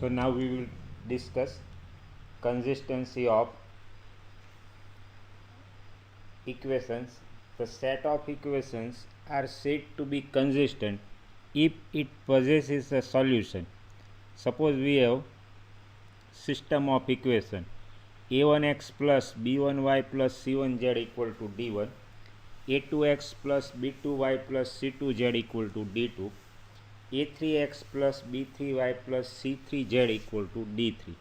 So now we will discuss consistency of equations. The set of equations are said to be consistent if it possesses a solution. Suppose we have system of equation a1x plus b1y plus c1z equal to d1, a2x plus b2y plus c2z equal to d2, a3x plus b3y plus c3z equal to d3.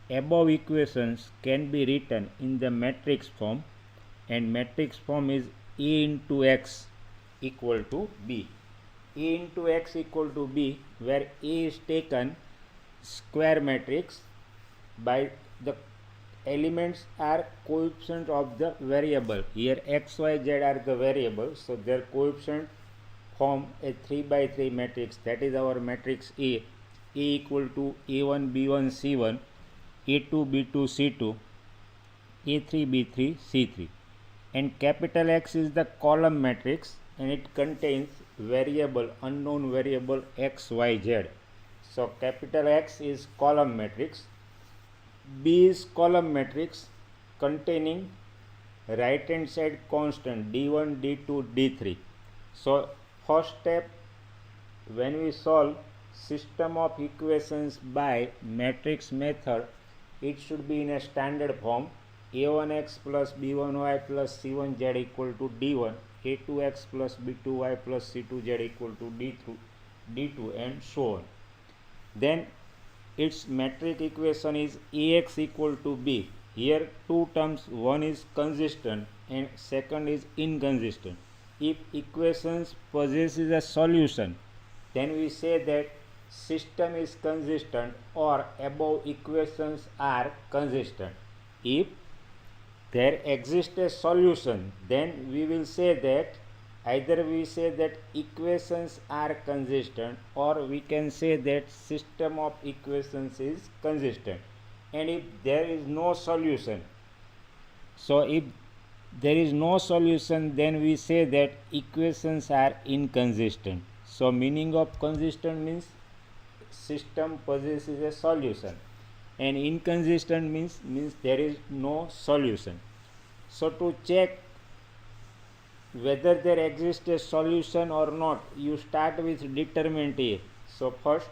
Above equations can be written in the matrix form, and matrix form is A into x equal to b. A into x equal to b, where A is taken square matrix by the elements are coefficient of the variable. Here x, y, z are the variables, so their coefficient form a 3 by 3 matrix. That is our matrix A. A equal to A1 B1 C1, A2 B2 C2, A3 B3 C3, and capital X is the column matrix, and it contains variable, unknown variable x, y, z. So capital X is column matrix, B is column matrix containing right hand side constant d1, d2, d3. So first step, when we solve system of equations by matrix method, it should be in a standard form. A1x plus b1y plus c1z equal to d1, a2x plus b2y plus c2z equal to d2, and so on. Then its metric equation is Ax equal to b. Here two terms, one is consistent and second is inconsistent. If equations possesses a solution, then we say that system is consistent or above equations are consistent. If there exists a solution, then we will say that either we say that equations are consistent, or we can say that system of equations is consistent. And if there is no solution, so if there is no solution, then we say that equations are inconsistent. So meaning of consistent means system possesses a solution, and inconsistent means there is no solution. So to check whether there exists a solution or not, you start with determinant A. So first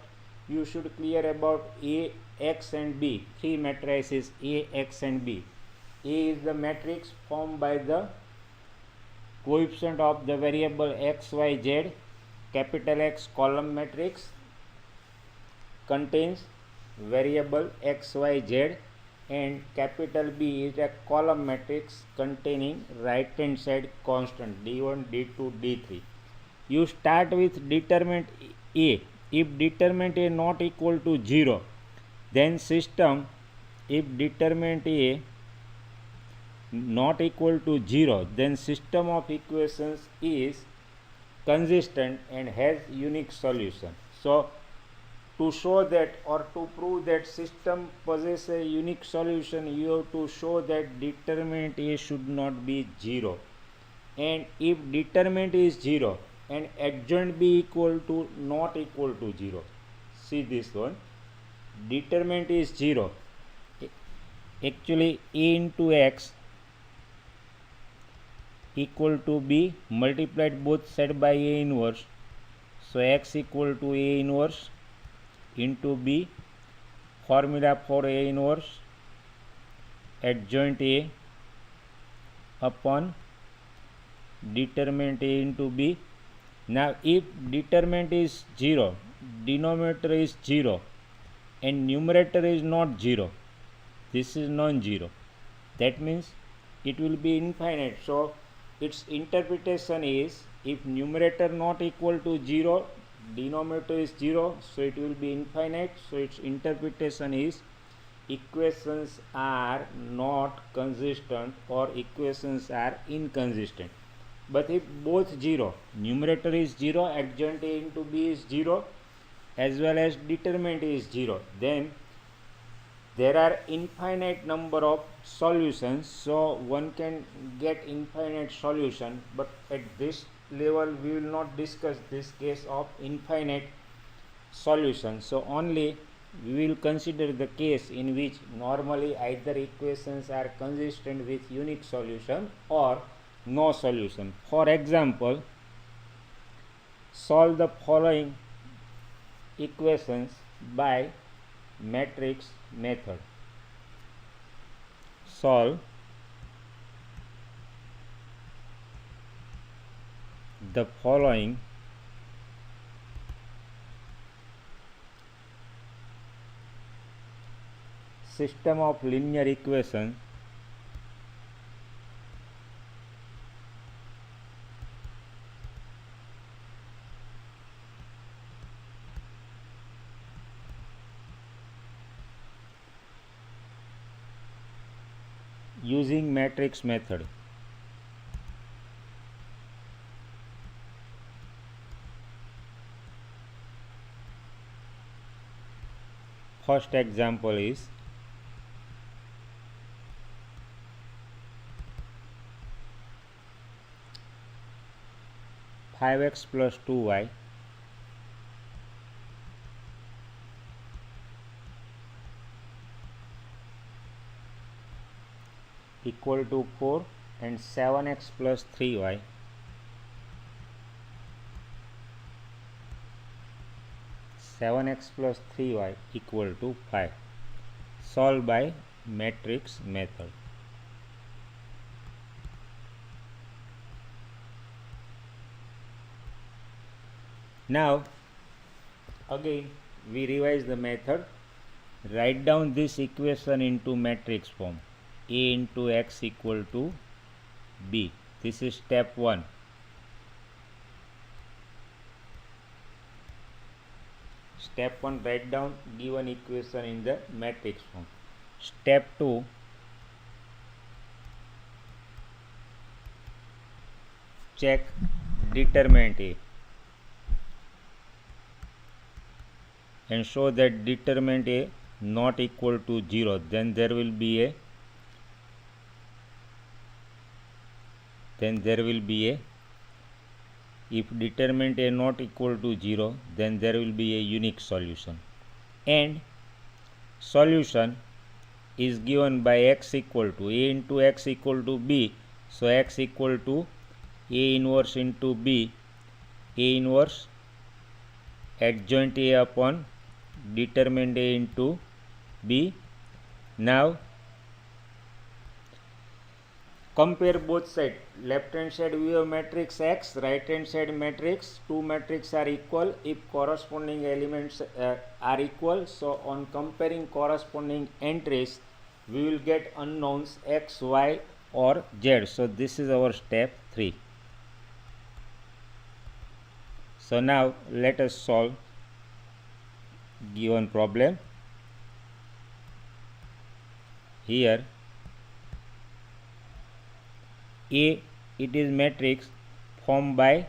you should clear about A, X and B, three matrices A, X and B. A is the matrix formed by the coefficient of the variable x, y, z. Capital X column matrix contains variable x, y, z, and capital B is a column matrix containing right hand side constant d1, d2, d3. You start with determinant A. If determinant A not equal to 0, then system, if determinant A not equal to 0, then system of equations is consistent and has unique solution. So to show that, or to prove that system possesses a unique solution, you have to show that determinant A should not be 0. And if determinant is 0 and adjoint B equal to not equal to 0, see this one, determinant is 0, actually A into x equal to b multiplied both side by A inverse. So x equal to A inverse into b, formula for A inverse, adjoint A upon determinant A into b. Now if determinant is 0, denominator is 0 and numerator is not 0, this is non-zero, that means it will be infinite. So its interpretation is, if numerator not equal to 0, denominator is 0, so it will be infinite. So its interpretation is equations are not consistent or equations are inconsistent. But if both 0, numerator is 0, adjoint A into B is 0, as well as determinant is 0, then there are infinite number of solutions, so one can get infinite solution. But at this level we will not discuss this case of infinite solution. So only we will consider the case in which normally either equations are consistent with unique solution or no solution. For example, solve the following equations by matrix method. Solve the following system of linear equations using matrix method. First example is 5x plus 2y equal to 4 and 7x plus 3y plus 3y equal to 5. Solved by matrix method. Now again we revise the method. Write down this equation into matrix form. A into x equal to b. This is step 1. Step 1, write down given equation in the matrix form. Step 2, check determinant A and show that determinant A not equal to 0, then there will be a if determinant A not equal to 0, then there will be a unique solution, and solution is given by x equal to A into x equal to b. So x equal to A inverse into b, A inverse adjoint A upon determinant A into b. Now compare both sides. Left hand side we have matrix X, right hand side matrix. Two matrices are equal if corresponding elements are equal. So on comparing corresponding entries, we will get unknowns X, Y or Z. So this is our step 3. So now let us solve given problem. Here A, it is matrix formed by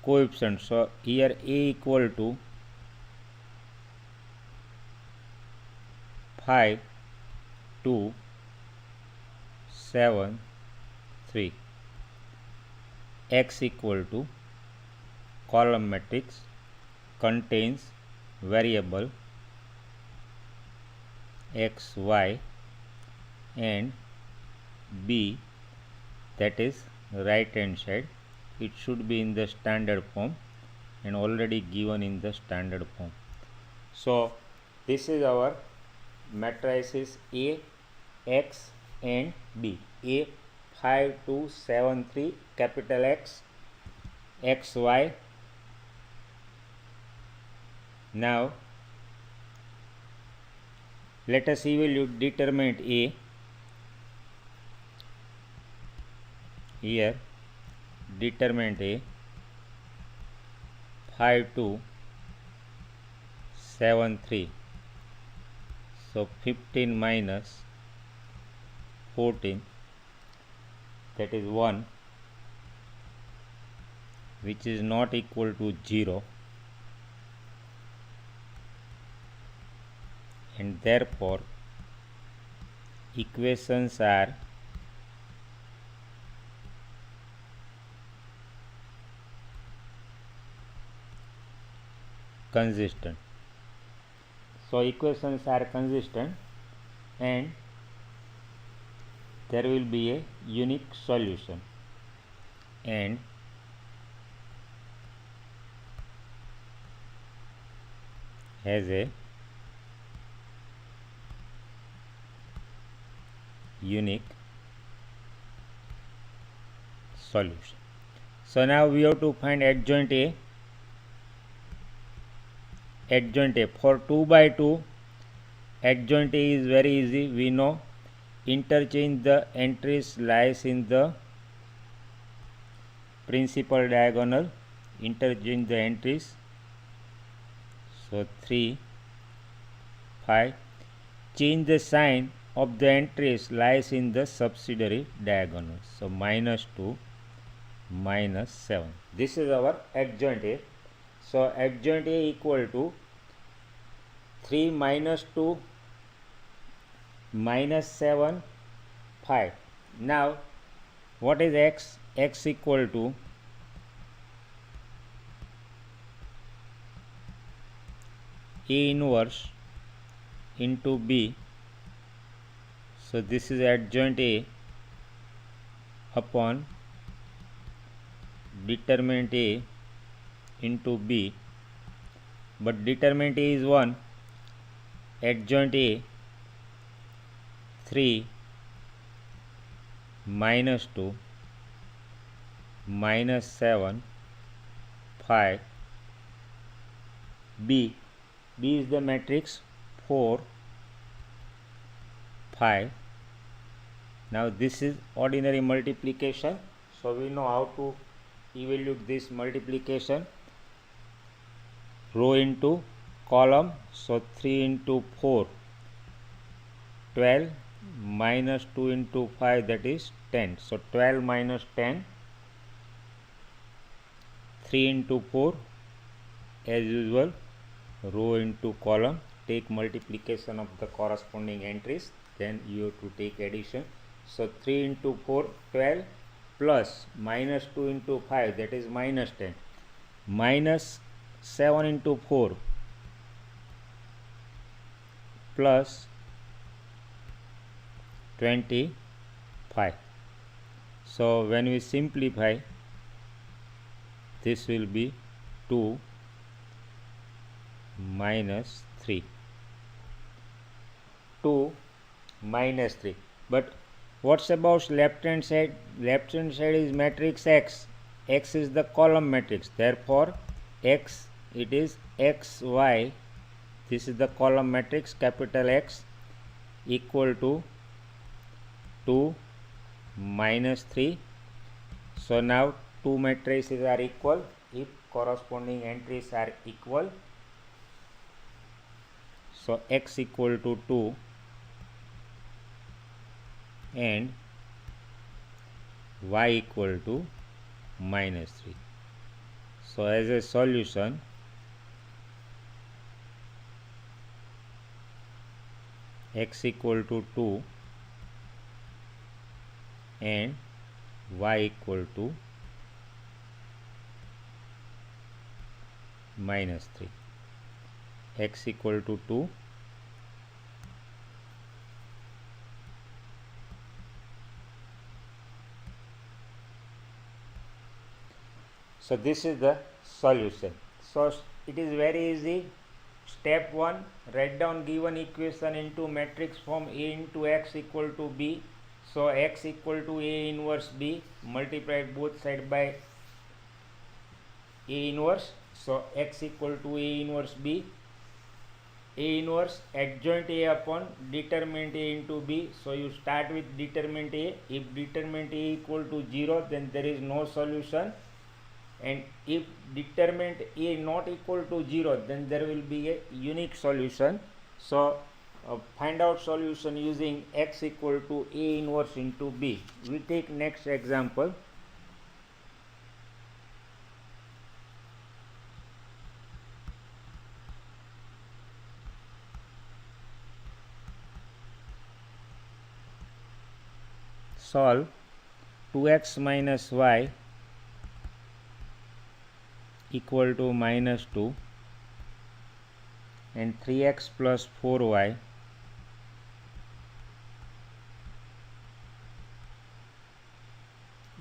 coefficient. So here A equal to 5, 2, 7, 3. X equal to column matrix contains variable x, y and b, that is right hand side. It should be in the standard form and already given in the standard form. So this is our matrices A, X and B. A 5, 2, 7, 3, capital X, X, Y. Now let us evaluate determinant A. Here determinant A 5, 2, 7, 3. So 15 minus 14, that is 1, which is not equal to 0, and therefore equations are consistent. So equations are consistent and there will be a unique solution, and has a unique solution. So now we have to find adjoint A. Adjoint A for 2 by 2, adjoint A is very easy. We know interchange the entries lies in the principal diagonal. Interchange the entries. So 3, 5. Change the sign of the entries lies in the subsidiary diagonal. So -2, -7. This is our adjoint A. So adjoint A equal to 3 -2 -7, 5. Now what is x? X equal to A inverse into B. So this is adjoint A upon determinant A into B, but determinant A is 1, adjoint A 3 -2 -7, 5. B is the matrix 4, 5. Now this is ordinary multiplication, so we know how to evaluate this multiplication. Row into column, so 3 into 4, 12, -2 into 5, that is 10. So 12 minus 10, 3 into 4, as usual, row into column, take multiplication of the corresponding entries, then you have to take addition. So 3 into 4, 12, plus -2 into 5, that is -10, -7 into 4, plus 25. So when we simplify, this will be 2 -3, 2 -3. But what's about left hand side? Left hand side is matrix X. X is the column matrix, therefore X, it is XY. This is the column matrix, capital X, equal to 2 -3. So now two matrices are equal if corresponding entries are equal. So X equal to 2 and Y equal to -3. So as a solution, X equal to 2 and Y equal to -3. X equal to 2, so this is the solution. So it is very easy. Step 1, write down given equation into matrix form A into X equal to B. So X equal to A inverse B, multiplied both side by A inverse. So X equal to A inverse B. A inverse adjoint A upon determinant A into B. So you start with determinant A. If determinant A equal to 0, then there is no solution. And if determinant A not equal to 0, then there will be a unique solution. So find out solution using X equal to A inverse into B. We take next example. Solve 2x minus y equal to -2 and 3x plus 4y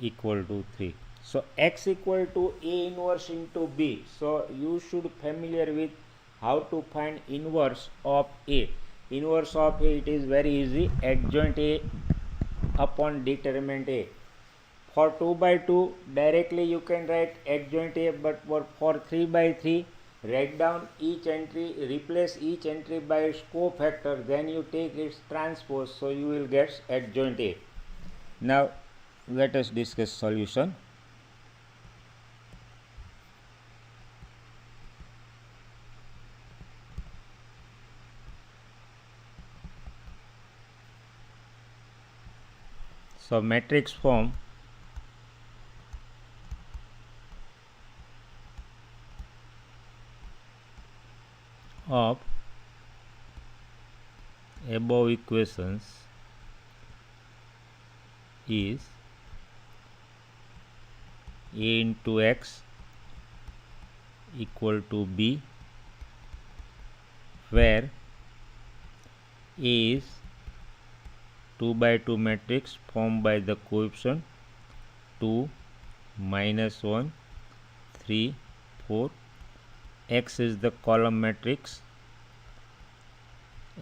equal to 3. So x equal to A inverse into B. So you should familiar with how to find inverse of A. Inverse of A, it is very easy. Adjoint A upon determinant A. For 2 by 2 directly you can write adjoint A, but for 3 by 3 write down each entry, replace each entry by its cofactor, then you take its transpose, so you will get adjoint A. Now let us discuss solution. So matrix form of above equations is A into x equal to B, where A is 2 by 2 matrix formed by the coefficient 2, -1, 3, 4. X is the column matrix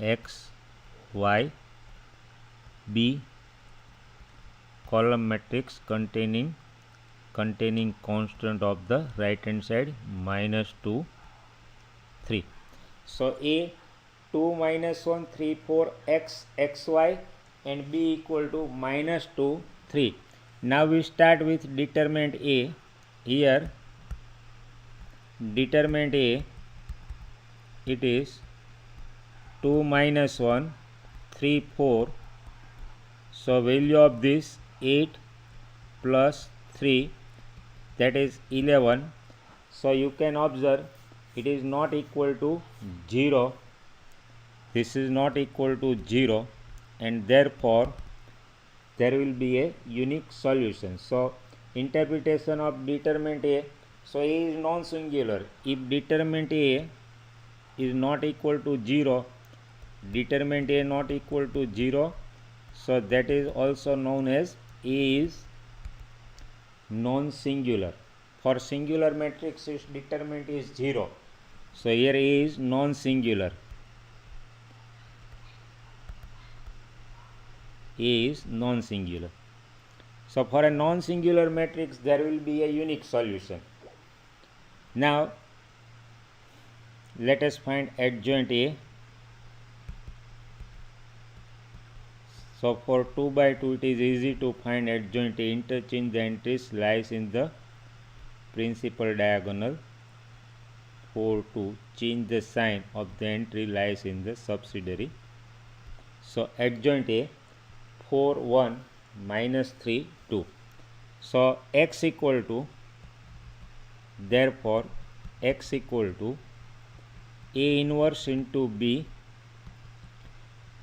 X, Y. B, column matrix containing constant of the right hand side -2, 3. So A 2, -1, 3, 4 x, xy, and B equal to -2, 3. Now we start with determinant A. Here determinant A, it is 2, -1, 3, 4. So value of this 8 plus 3, that is 11. So you can observe it is not equal to 0. This is not equal to 0, and therefore there will be a unique solution. So interpretation of determinant A. So A is non-singular. If determinant A is not equal to 0, determinant A not equal to 0, so that is also known as A is non-singular. For singular matrix its determinant is 0. So here A is non-singular. A is non-singular. So for a non-singular matrix there will be a unique solution. Now let us find adjoint A. So for 2 by 2 it is easy to find adjoint A. Interchange the entries lies in the principal diagonal. For 2, change the sign of the entry lies in the subsidiary. So adjoint A 4, 1, -3, 2. So x equal to, therefore x equal to A inverse into B,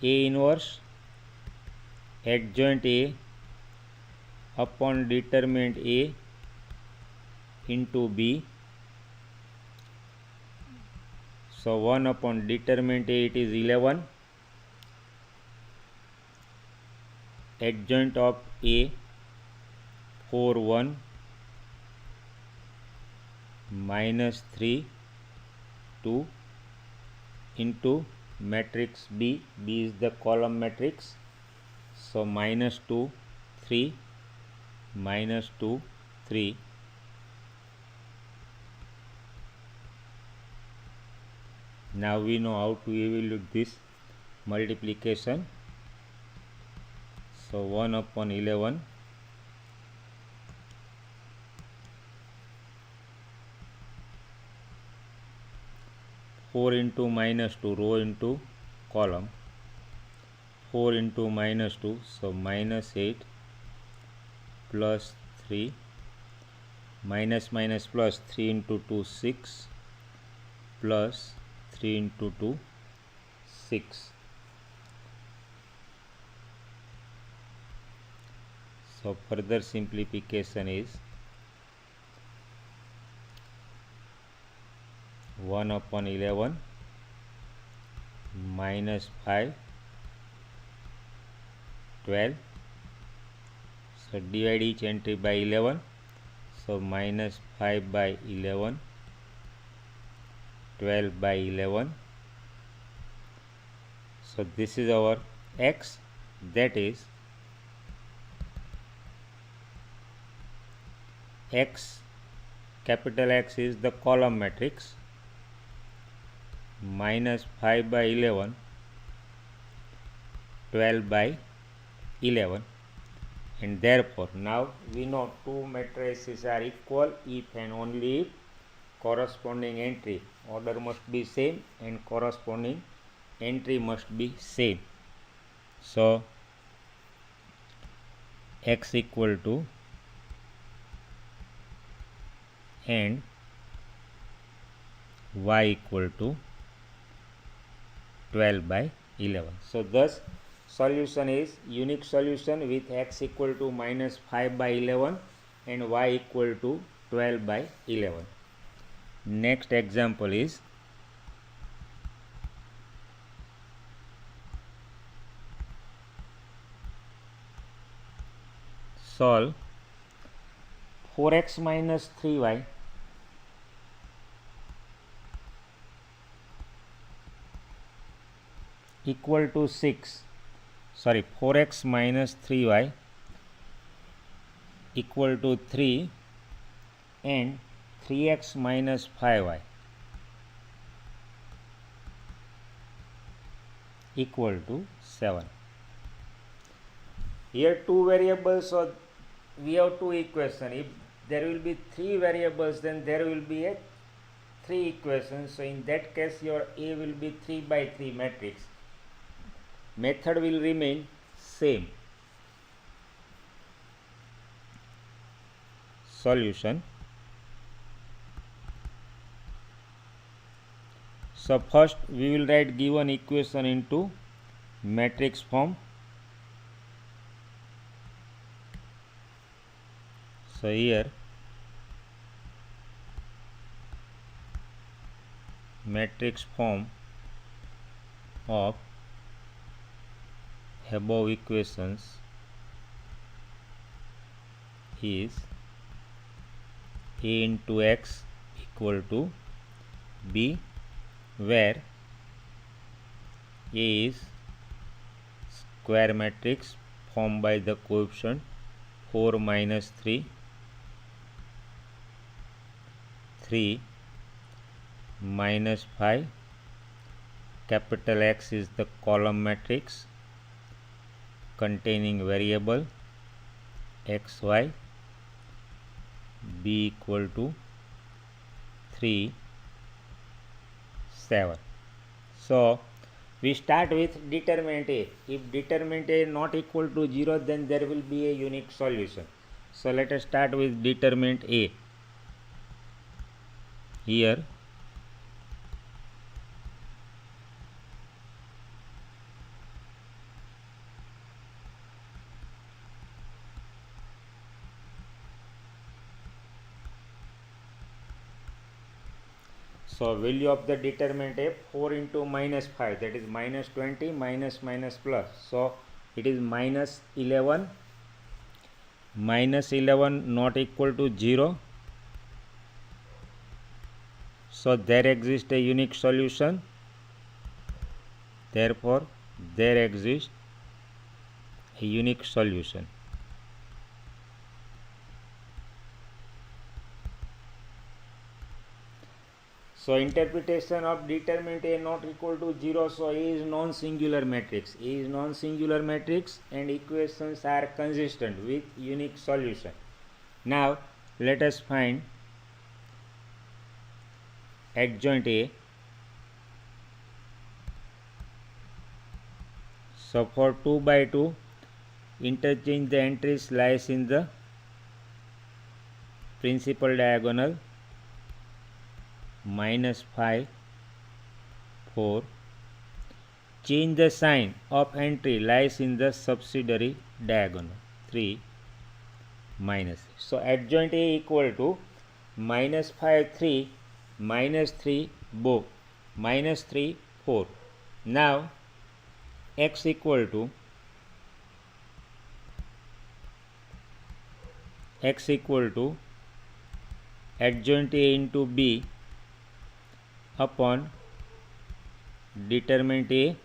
A inverse adjoint A upon determinant A into B. So 1 upon determinant A, it is 11. Adjoint of A 4, 1, -3, 2 into matrix B. B is the column matrix. So -2, 3, -2, 3. Now we know how to evaluate this multiplication. So 1 upon 11 4 into -2, row into column, 4 into -2, so -8 plus 3, minus minus plus 3 into 2, 6, plus 3 into 2, 6. So further simplification is 1 upon 11 minus 5, 12. So divide each entry by 11. So minus 5 by 11, 12 by 11. So this is our x, that is x, capital X is the column matrix, minus 5 by 11, 12 by 11, and therefore now we know two matrices are equal if and only if corresponding entry order must be same and corresponding entry must be same. So x equal to and y equal to 12 by 11. So thus solution is unique solution with x equal to minus 5 by 11 and y equal to 12 by 11. Next example is solve 4x minus 3y equal to 6, 4x minus 3y equal to 3 and 3x minus 5y equal to 7. Here two variables, so we have two equations. If there will be three variables, then there will be a three equations. So in that case your A will be 3 by 3 matrix. Method will remain same. Solution. So first we will write given equation into matrix form. So here matrix form of above equations is A into x equal to B, where A is square matrix formed by the coefficient 4 minus 3, 3 minus 5, capital X is the column matrix containing variable x, y, B equal to 3, 7. So we start with determinant A. If determinant A not equal to 0, then there will be a unique solution. So let us start with determinant A. Here so value of the determinant A, 4 into minus 5, that is minus 20, minus minus plus. So it is minus 11, minus 11 not equal to 0. So there exists a unique solution. Therefore there exists a unique solution. So interpretation of determinant A not equal to 0. So A is non-singular matrix. A is non-singular matrix and equations are consistent with unique solution. Now let us find adjoint A. So for 2 by 2, interchange the entries lies in the principal diagonal, minus 5, 4. Change the sign of entry lies in the subsidiary diagonal, 3, minus. So adjoint A equal to minus 5, 3, minus 3, both, minus 3, 4. Now x equal to adjoint A into B upon determinant A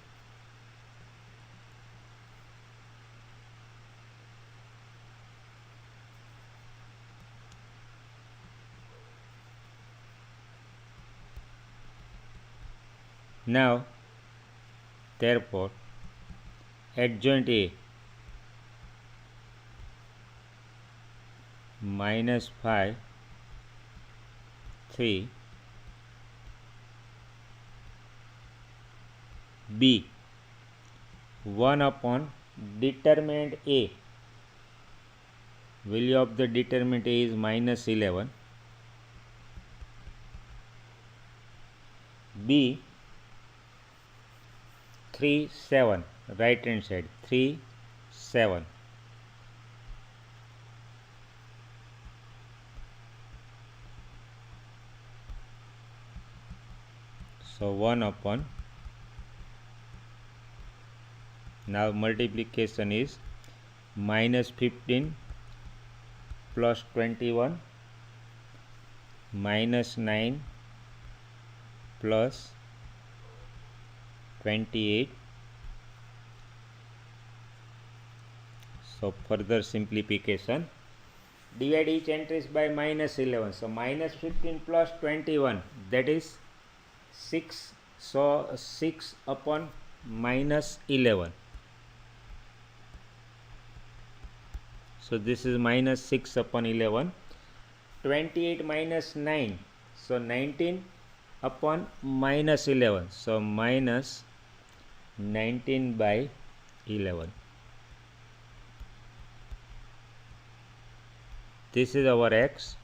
now therefore adjoint A minus 5 3 B 1 upon determinant A, value of the determinant A is minus 11, B 3 7 right hand side 3 7, so 1 upon, now multiplication is minus 15 plus 21 minus 9 plus 28. So further simplification, divide each entries by minus 11. So minus 15 plus 21, that is 6. So 6 upon minus 11. So this is minus 6 upon 11. 28 minus 9. So 19 upon minus 11. So minus 19 by 11. This is our x,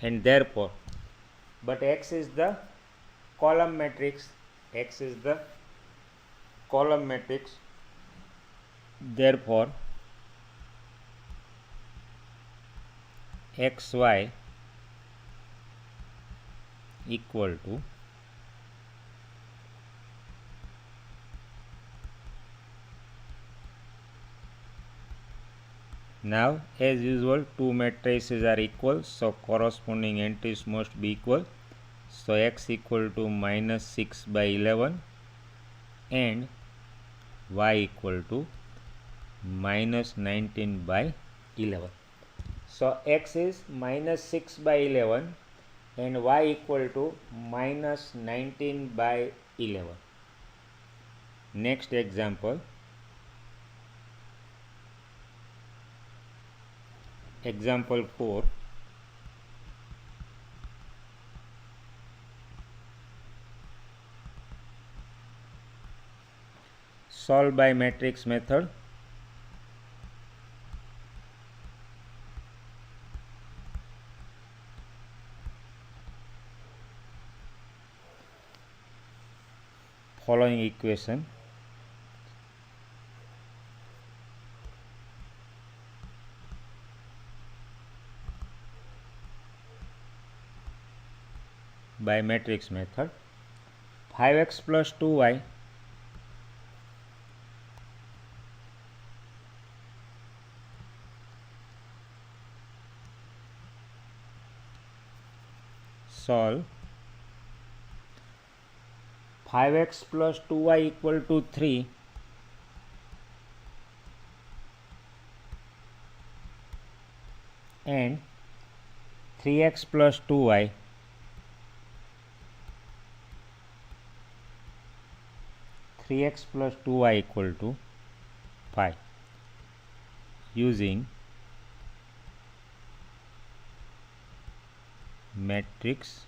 and therefore, but x is the column matrix. X is the column matrix. Therefore, xy equal to now as usual two matrices are equal, so corresponding entries must be equal. So x equal to minus 6 by 11 and y equal to minus 19 by 11. So x is minus 6 by 11 and y equal to minus 19 by 11. Next example, example 4. Solve by matrix method. Following equation. By matrix method, 5x plus 2y solve 5x plus 2y equal to 3 and 3x plus 2y plus 2y equal to 5 using matrix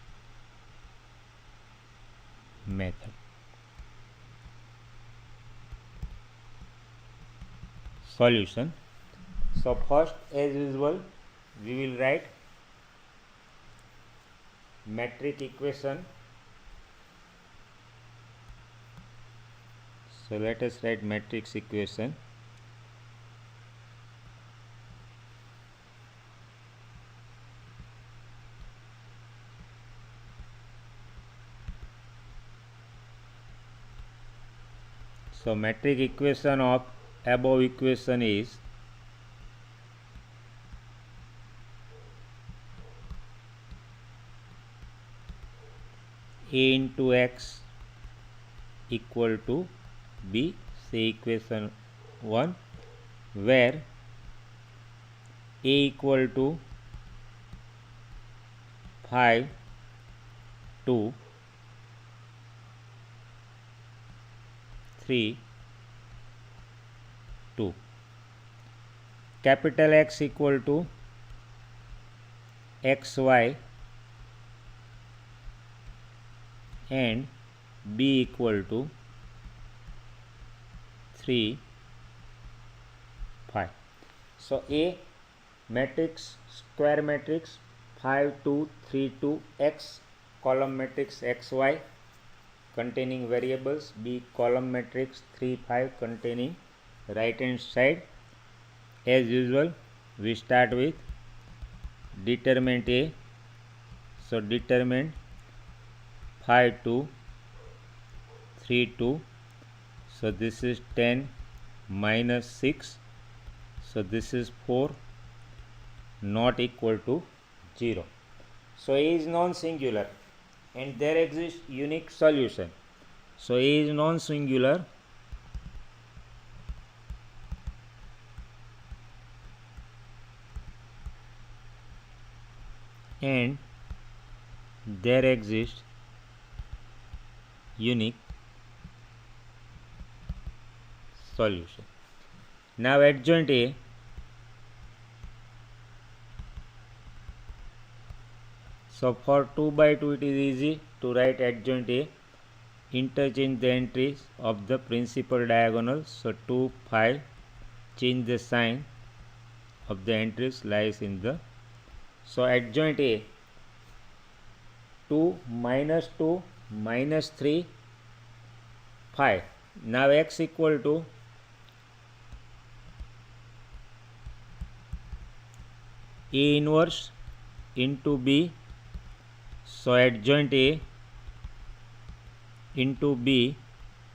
method. Solution. So first, as usual, we will write metric equation. So let us write matrix equation. So metric equation of above equation is A into X equal to B, say equation 1, where A equal to 5, 2, 3, 2. Capital X equal to XY and B equal to 3, 5. So A matrix, square matrix 5, 2, 3, 2, X, column matrix XY containing variables, B column matrix 3, 5 containing right hand side. As usual, we start with determinant A. So determinant 5, 2, 3, 2. So this is 10 minus 6. So this is 4, not equal to 0. So A is non-singular and there exists unique solution. So A is non-singular and there exists unique solution. Now adjoint A, so for 2 by 2 it is easy to write adjoint A. Interchange the entries of the principal diagonal. So 2, 5, change the sign of the entries lies in the. So adjoint A, 2 minus 2 minus 3, 5. Now X equal to A inverse into B. So adjoint A into B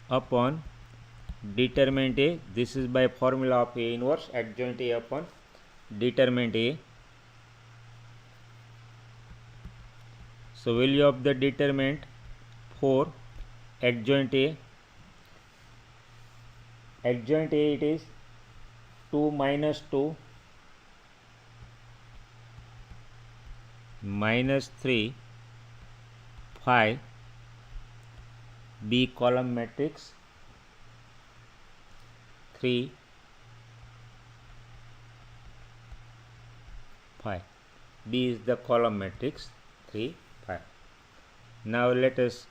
upon determinant A. This is by formula of A inverse, adjoint A upon determinant A. So value of the determinant 4, adjoint A. Adjoint A it is 2 minus 2 minus 3, 5, B column matrix 3, 5. B is the column matrix 3, 5. Now let us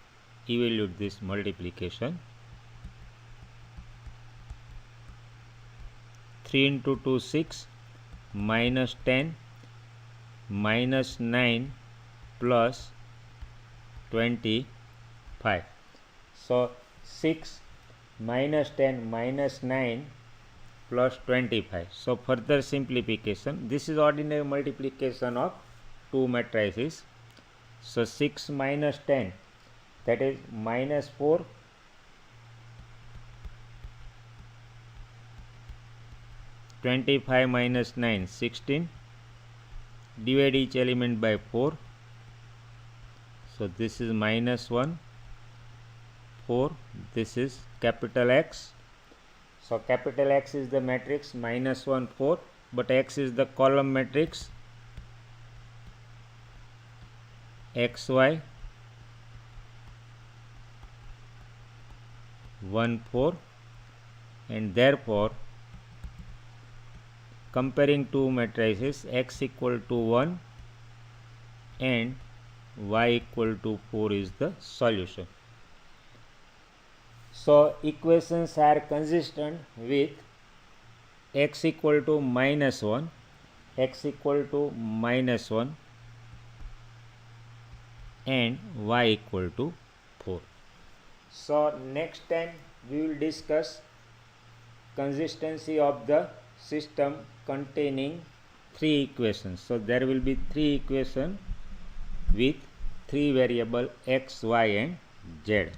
evaluate this multiplication. 3 into 2, 6, minus 10, minus 9 plus 25. So 6 minus 10 minus 9 plus 25. So further simplification, this is ordinary multiplication of two matrices. So 6 minus 10, that is minus 4, (25 minus 9, 16). Divide each element by 4. So this is minus 1, 4. This is capital X. So capital X is the matrix minus 1, 4, but X is the column matrix XY 1, 4, and therefore comparing two matrices, X equal to 1 and Y equal to 4 is the solution. So equations are consistent with X equal to minus 1, X equal to minus 1 and Y equal to 4. So next time we will discuss consistency of the system containing three equations. So there will be three equations with three variable X, Y and Z.